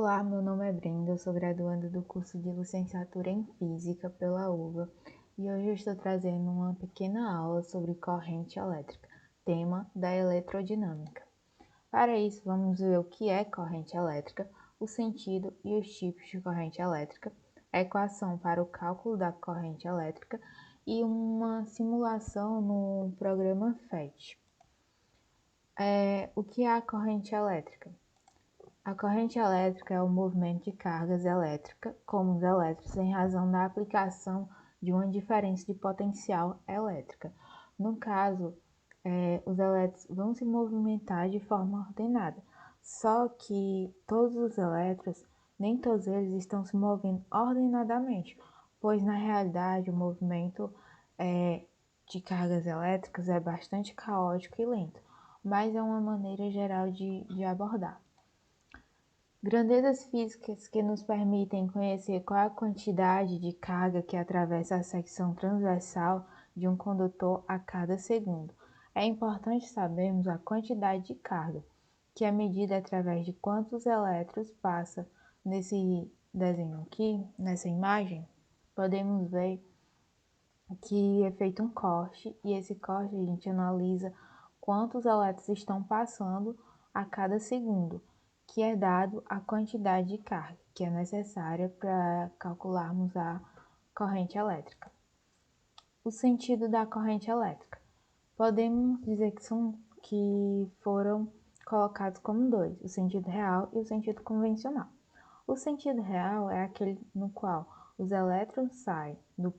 Olá, meu nome é Brenda, eu sou graduanda do curso de Licenciatura em Física pela UVA e hoje eu estou trazendo uma pequena aula sobre corrente elétrica, tema da eletrodinâmica. Para isso, vamos ver o que é corrente elétrica, o sentido e os tipos de corrente elétrica, a equação para o cálculo da corrente elétrica e uma simulação no programa PhET. O que é a corrente elétrica? A corrente elétrica é o movimento de cargas elétricas, como os elétrons, em razão da aplicação de uma diferença de potencial elétrica. No caso, os elétrons vão se movimentar de forma ordenada, só que todos os elétrons, nem todos eles estão se movendo ordenadamente, pois na realidade o movimento de cargas elétricas é bastante caótico e lento, mas é uma maneira geral de abordar. Grandezas físicas que nos permitem conhecer qual é a quantidade de carga que atravessa a secção transversal de um condutor a cada segundo. É importante sabermos a quantidade de carga, que é medida através de quantos elétrons passa nesse desenho aqui, nessa imagem. Podemos ver que é feito um corte e esse corte a gente analisa quantos elétrons estão passando a cada segundo, que é dado a quantidade de carga que é necessária para calcularmos a corrente elétrica. O sentido da corrente elétrica. Podemos dizer que foram colocados como dois, o sentido real e o sentido convencional. O sentido real é aquele no qual os elétrons saem do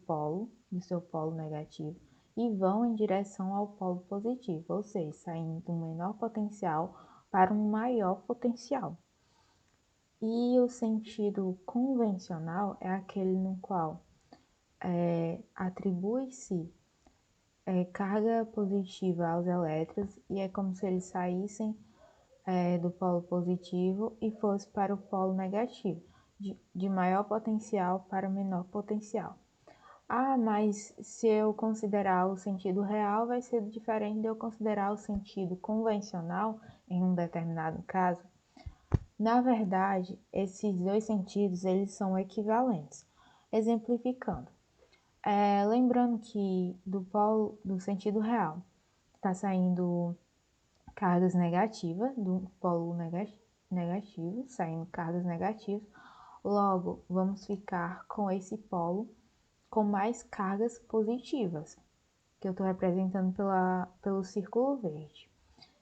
seu polo negativo, e vão em direção ao polo positivo, ou seja, saindo do menor potencial para um maior potencial. E o sentido convencional é aquele no qual atribui-se carga positiva aos elétrons e é como se eles saíssem do polo positivo e fosse para o polo negativo, de maior potencial para menor potencial. Mas se eu considerar o sentido real, vai ser diferente de eu considerar o sentido convencional em um determinado caso. Na verdade, esses dois sentidos eles são equivalentes. Exemplificando, lembrando que do sentido real está saindo cargas negativas, do polo negativo, saindo cargas negativas, logo vamos ficar com esse polo com mais cargas positivas, que eu estou representando pelo círculo verde.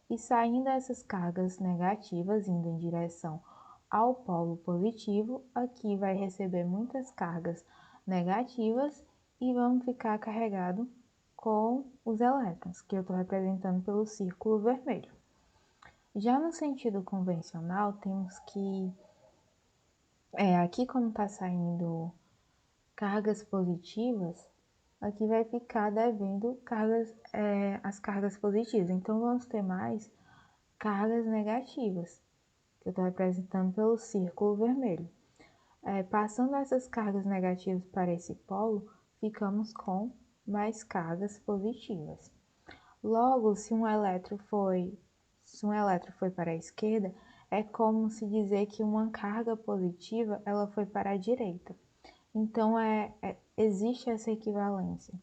E saindo essas cargas negativas, indo em direção ao polo positivo, aqui vai receber muitas cargas negativas e vamos ficar carregado com os elétrons, que eu estou representando pelo círculo vermelho. Já no sentido convencional, temos que, aqui como está saindo cargas positivas, aqui vai ficar devendo as cargas positivas. Então, vamos ter mais cargas negativas, que eu estou representando pelo círculo vermelho. Passando essas cargas negativas para esse polo, ficamos com mais cargas positivas. Logo, se um elétron foi para a esquerda, é como se dizer que uma carga positiva ela foi para a direita. Então, existe essa equivalência.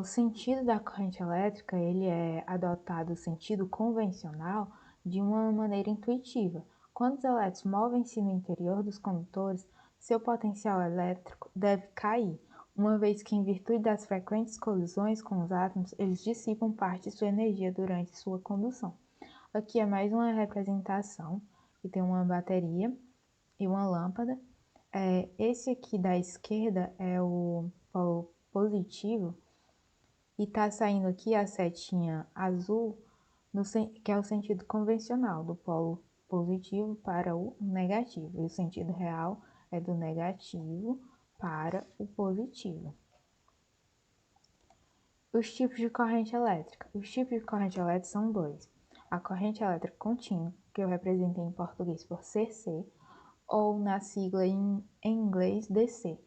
O sentido da corrente elétrica ele é adotado o sentido convencional de uma maneira intuitiva. Quando os elétrons movem-se no interior dos condutores, seu potencial elétrico deve cair, uma vez que, em virtude das frequentes colisões com os átomos, eles dissipam parte de sua energia durante sua condução. Aqui é mais uma representação, que tem uma bateria e uma lâmpada. Esse aqui da esquerda é o polo positivo, e está saindo aqui a setinha azul, que é o sentido convencional, do polo positivo para o negativo. E o sentido real é do negativo para o positivo. Os tipos de corrente elétrica. Os tipos de corrente elétrica são dois. A corrente elétrica contínua, que eu representei em português por CC, ou na sigla em inglês DC,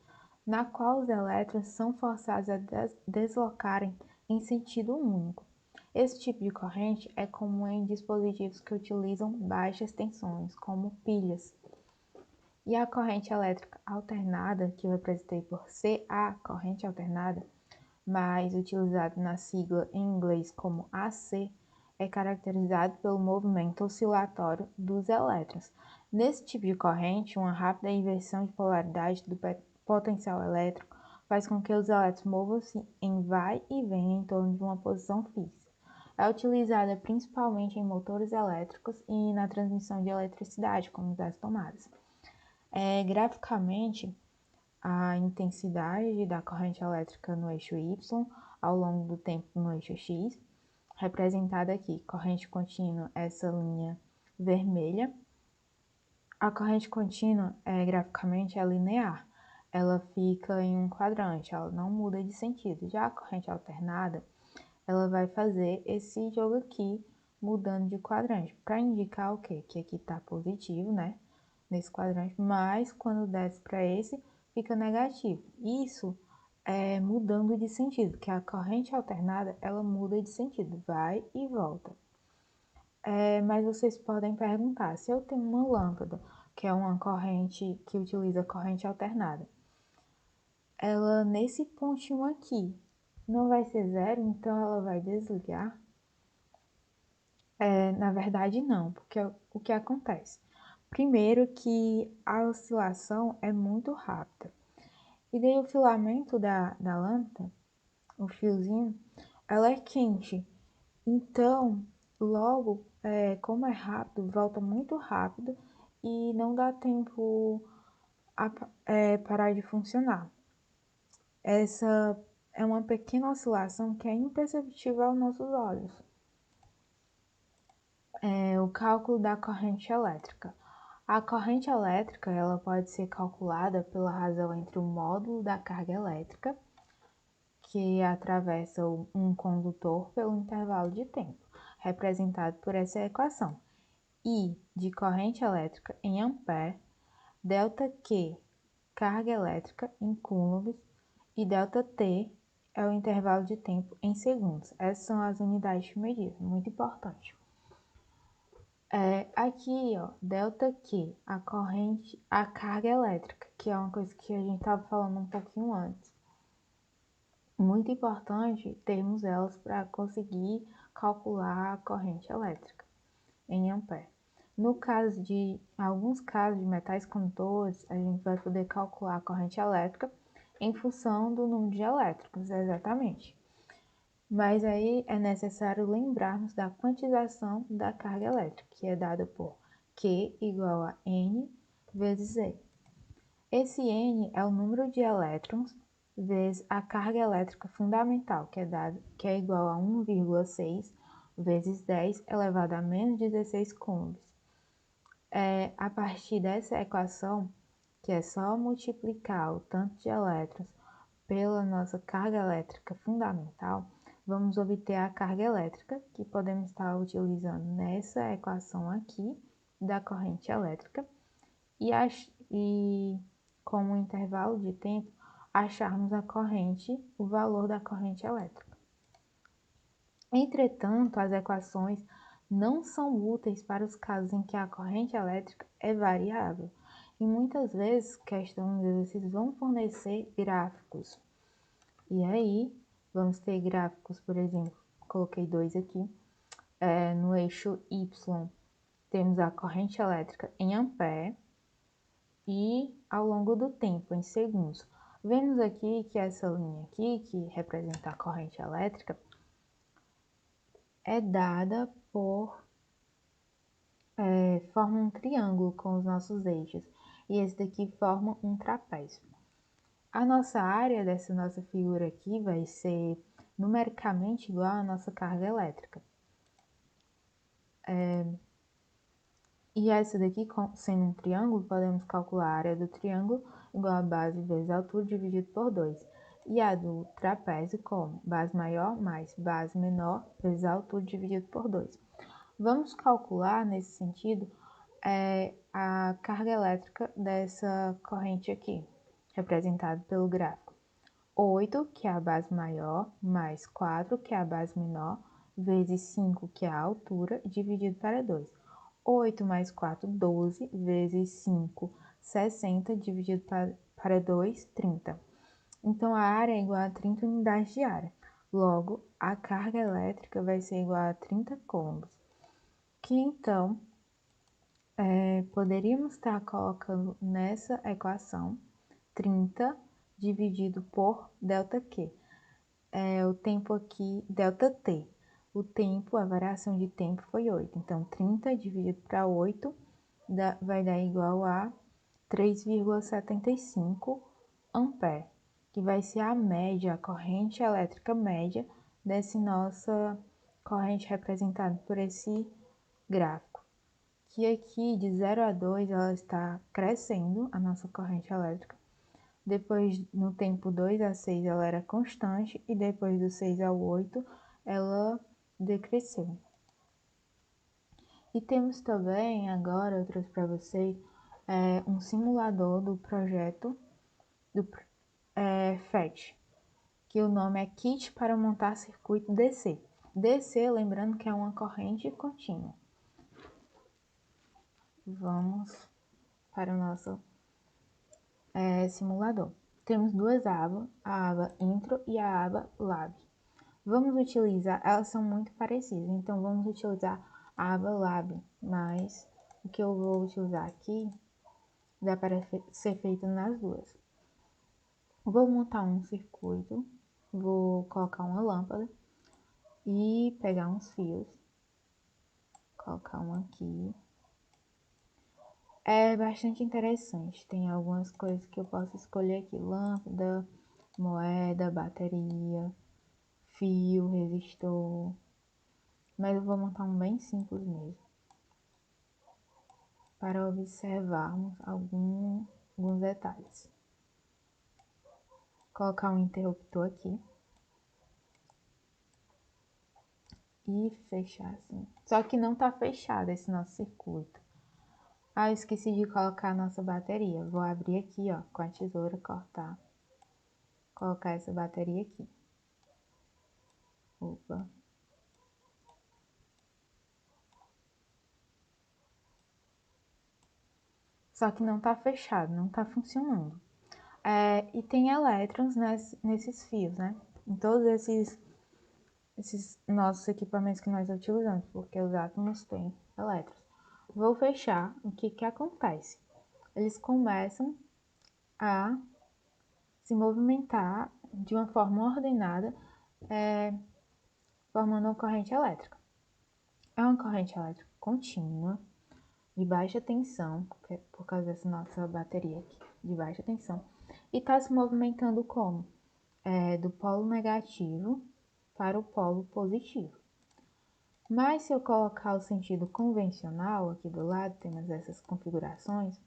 na qual os elétrons são forçados a deslocarem em sentido único. Esse tipo de corrente é comum em dispositivos que utilizam baixas tensões, como pilhas. E a corrente elétrica alternada, que eu representei por CA, corrente alternada, mais utilizado na sigla em inglês como AC, é caracterizado pelo movimento oscilatório dos elétrons. Nesse tipo de corrente, uma rápida inversão de polaridade do potencial elétrico faz com que os elétrons movam-se em vai e vem em torno de uma posição fixa. É utilizada principalmente em motores elétricos e na transmissão de eletricidade, como das tomadas. Graficamente, a intensidade da corrente elétrica no eixo Y ao longo do tempo no eixo X, representada aqui, corrente contínua, essa linha vermelha. A corrente contínua, graficamente, é linear, ela fica em um quadrante, ela não muda de sentido. Já a corrente alternada, ela vai fazer esse jogo aqui, mudando de quadrante, para indicar o quê? Que aqui está positivo, né? Nesse quadrante, mas quando desce para esse, fica negativo. Isso é mudando de sentido, que a corrente alternada, ela muda de sentido, vai e volta. Mas vocês podem perguntar, se eu tenho uma lâmpada, que é uma corrente que utiliza corrente alternada, ela nesse pontinho aqui não vai ser zero, então ela vai desligar? Na verdade não, porque o que acontece? Primeiro que a oscilação é muito rápida. E daí o filamento da lâmpada, o fiozinho, ela é quente. Então, logo, como é rápido, volta muito rápido e não dá tempo a parar de funcionar. Essa é uma pequena oscilação que é imperceptível aos nossos olhos. O cálculo da corrente elétrica. A corrente elétrica ela pode ser calculada pela razão entre o módulo da carga elétrica, que atravessa um condutor pelo intervalo de tempo, representado por essa equação. I de corrente elétrica em ampere, ΔQ, carga elétrica em coulombs, e ΔT é o intervalo de tempo em segundos. Essas são as unidades de medida, muito importante. Aqui, ó, ΔQ, a corrente, a carga elétrica, que é uma coisa que a gente estava falando um pouquinho antes. Muito importante termos elas para conseguir calcular a corrente elétrica em ampere. No caso de alguns casos de metais condutores, a gente vai poder calcular a corrente elétrica em função do número de elétrons, exatamente. Mas aí é necessário lembrarmos da quantização da carga elétrica, que é dada por Q igual a N vezes E. Esse N é o número de elétrons vezes a carga elétrica fundamental, que é igual a 1,6 vezes 10 elevado a menos 16 coulombs. A partir dessa equação, que é só multiplicar o tanto de elétrons pela nossa carga elétrica fundamental, vamos obter a carga elétrica, que podemos estar utilizando nessa equação aqui da corrente elétrica, e como intervalo de tempo, acharmos a corrente, o valor da corrente elétrica. Entretanto, as equações não são úteis para os casos em que a corrente elétrica é variável, e muitas vezes questões de exercícios vão fornecer gráficos. E aí, vamos ter gráficos, por exemplo, coloquei dois aqui, no eixo Y temos a corrente elétrica em ampere e ao longo do tempo, em segundos. Vemos aqui que essa linha aqui, que representa a corrente elétrica, é dada forma um triângulo com os nossos eixos, e esse daqui forma um trapézio. A nossa área dessa nossa figura aqui vai ser numericamente igual à nossa carga elétrica. E essa daqui, sendo um triângulo, podemos calcular a área do triângulo igual a base vezes a altura dividido por 2. E a do trapézio como base maior mais base menor vezes a altura dividido por 2. Vamos calcular, nesse sentido, a carga elétrica dessa corrente aqui, representada pelo gráfico. 8, que é a base maior, mais 4, que é a base menor, vezes 5, que é a altura, dividido para 2. 8 mais 4, 12, vezes 5, 60, dividido para 2, 30. Então, a área é igual a 30 unidades de área. Logo, a carga elétrica vai ser igual a 30 coulombs. Que então, poderíamos estar colocando nessa equação 30 dividido por ΔQ. O tempo aqui, ΔT. O tempo, a variação de tempo foi 8. Então, 30 dividido para 8 vai dar igual a 3,75 ampere, que vai ser a média, a corrente elétrica média dessa nossa corrente representada por esse gráfico. Que aqui, de 0 a 2, ela está crescendo, a nossa corrente elétrica. Depois, no tempo 2 a 6, ela era constante, e depois do 6 ao 8, ela decresceu. E temos também, agora eu trouxe para vocês, um simulador do projeto do FET, que o nome é Kit para montar circuito DC. DC, lembrando que é uma corrente contínua. Vamos para o nosso simulador. Temos duas abas, a aba Intro e a aba Lab. Vamos utilizar, elas são muito parecidas, então vamos utilizar a aba Lab, mas o que eu vou utilizar aqui dá para ser feito nas duas. Vou montar um circuito, vou colocar uma lâmpada e pegar uns fios, colocar um aqui. É bastante interessante, tem algumas coisas que eu posso escolher aqui: lâmpada, moeda, bateria, fio, resistor, mas eu vou montar um bem simples mesmo, para observarmos alguns detalhes. Colocar um interruptor aqui e fechar assim. Só que não tá fechado esse nosso circuito. Eu esqueci de colocar a nossa bateria. Vou abrir aqui, ó, com a tesoura, cortar, colocar essa bateria aqui. Opa. Só que não tá fechado, não tá funcionando. E tem elétrons nesses fios, né? Em todos esses nossos equipamentos que nós utilizamos, porque os átomos têm elétrons. Vou fechar, o que que acontece? Eles começam a se movimentar de uma forma ordenada, formando uma corrente elétrica. É uma corrente elétrica contínua, de baixa tensão, por causa dessa nossa bateria aqui, de baixa tensão, e está se movimentando como? Do polo negativo para o polo positivo. Mas se eu colocar o sentido convencional aqui do lado, temos essas configurações,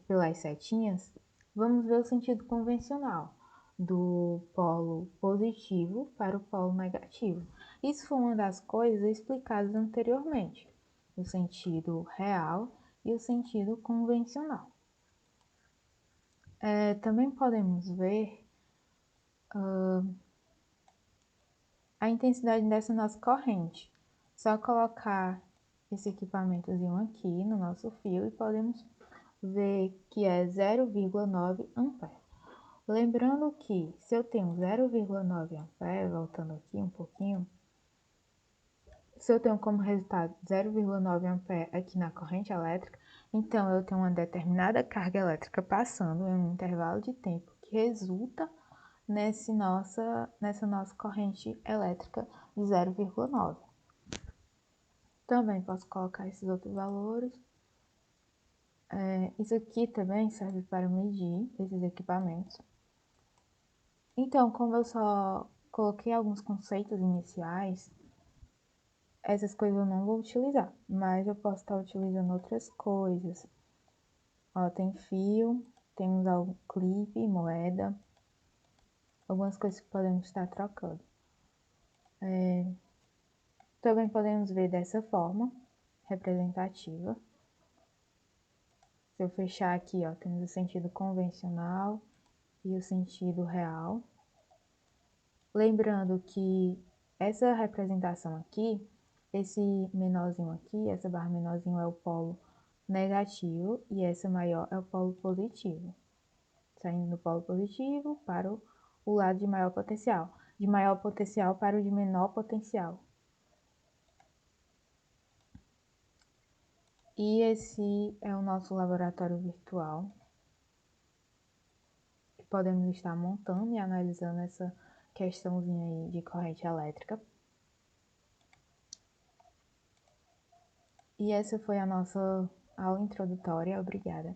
pelas setinhas, vamos ver o sentido convencional, do polo positivo para o polo negativo. Isso foi uma das coisas explicadas anteriormente, o sentido real e o sentido convencional. Também podemos ver a intensidade dessa nossa corrente. Só colocar esse equipamentozinho aqui no nosso fio e podemos ver que é 0,9 ampere. Lembrando que se eu tenho 0,9 ampere, voltando aqui um pouquinho, se eu tenho como resultado 0,9 ampere aqui na corrente elétrica, então eu tenho uma determinada carga elétrica passando em um intervalo de tempo que resulta nessa nossa corrente elétrica de 0,9. Também posso colocar esses outros valores. Isso aqui também serve para medir esses equipamentos. Então, como eu só coloquei alguns conceitos iniciais, essas coisas eu não vou utilizar, mas eu posso estar utilizando outras coisas. Ó, tem fio, temos algum clipe, moeda, algumas coisas que podemos estar trocando. Também podemos ver dessa forma representativa. Se eu fechar aqui, ó, temos o sentido convencional e o sentido real. Lembrando que essa representação aqui, esse menorzinho aqui, essa barra menorzinho é o polo negativo e essa maior é o polo positivo. Saindo do polo positivo para o lado de maior potencial para o de menor potencial. E esse é o nosso laboratório virtual. Podemos estar montando e analisando essa questãozinha aí de corrente elétrica. E essa foi a nossa aula introdutória. Obrigada.